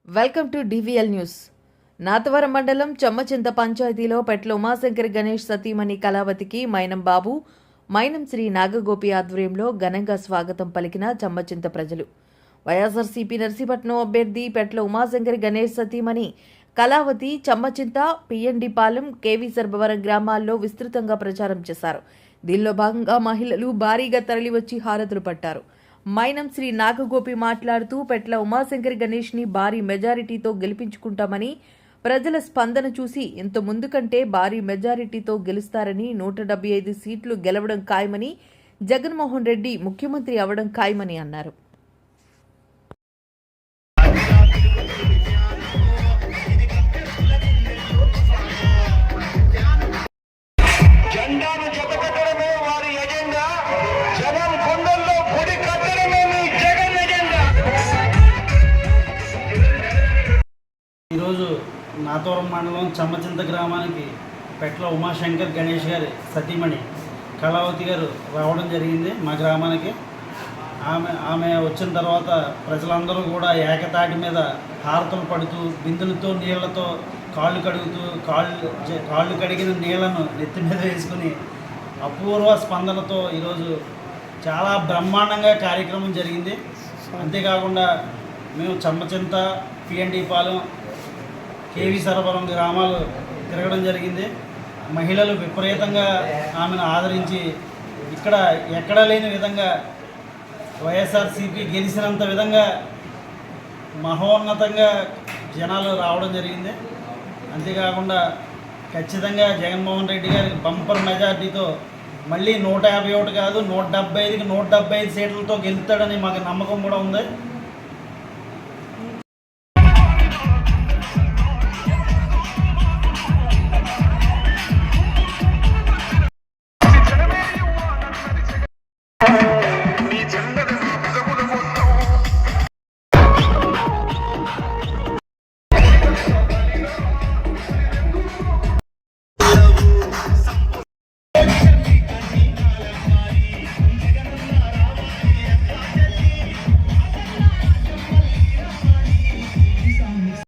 Welcome to DVL news. Nathavaram మండలం చెమ్మచింత పంచాయతీలో పెట్ల ఉమాశంకర్ గణేష్ సతీమణి కళావతికి మైనం బాబు, మైనం శ్రీ నాగగోపి ఆధ్వర్యంలో ఘనంగా స్వాగతం పలికిన చెమ్మచింత ప్రజలు. వైఎస్ఆర్సీపీ నర్సీపట్నం అభ్యర్థి పెట్ల ఉమాశంకర్ గణేష్ సతీమణి కళావతి చెమ్మచింత, పిఎన్డి పాలెం, కేవీ సర్బవరం గ్రామాల్లో విస్తృతంగా ప్రచారం చేశారు. దీనిలో భాగంగా మహిళలు భారీగా తరలివచ్చి హారతులు పట్టారు. మైనం శ్రీ నాగగోపి మాట్లాడుతూ పెట్ల ఉమాశంకర్ గణేష్ని భారీ మెజారిటీతో గెలిపించుకుంటామని, ప్రజల స్పందన చూసి ఇంత ముందు కంటే భారీ మెజారిటీతో గెలుస్తారని, 175 సీట్లు గెలవడం ఖాయమని, జగన్మోహన్ రెడ్డి ముఖ్యమంత్రి అవడం ఖాయమని అన్నారు. ఈరోజు నాతవరం మండలం చెమ్మచింత గ్రామానికి పెట్ల ఉమాశంకర్ గణేష్ గారి సతీమణి కళావతి గారు రావడం జరిగింది. మా గ్రామానికి ఆమె వచ్చిన తర్వాత ప్రజలందరూ కూడా ఏకతాటి మీద హారతలు పడుతూ, బిందులతో నీళ్లతో కాళ్ళు కడుగుతూ, కాళ్ళు కడిగిన నీళ్లను నెత్తి మీద వేసుకుని అపూర్వ స్పందనతో ఈరోజు చాలా బ్రహ్మాండంగా కార్యక్రమం జరిగింది. అంతేకాకుండా మేము చెమ్మచింత, పిఎన్డి పాలెం, కేవీ సర్బవరం గ్రామాలు తిరగడం జరిగింది. మహిళలు విపరీతంగా ఆమెను ఆదరించి ఇక్కడ ఎక్కడా లేని విధంగా వైఎస్ఆర్సీపీ గెలిచినంత విధంగా మహోన్నతంగా జనాలు రావడం జరిగింది. అంతేకాకుండా ఖచ్చితంగా జగన్మోహన్ రెడ్డి గారికి బంపర్ మెజార్టీతో మళ్ళీ 151 కాదు 175కి 175 సీట్లతో గెలుస్తాడని మాకు నమ్మకం కూడా ఉంది.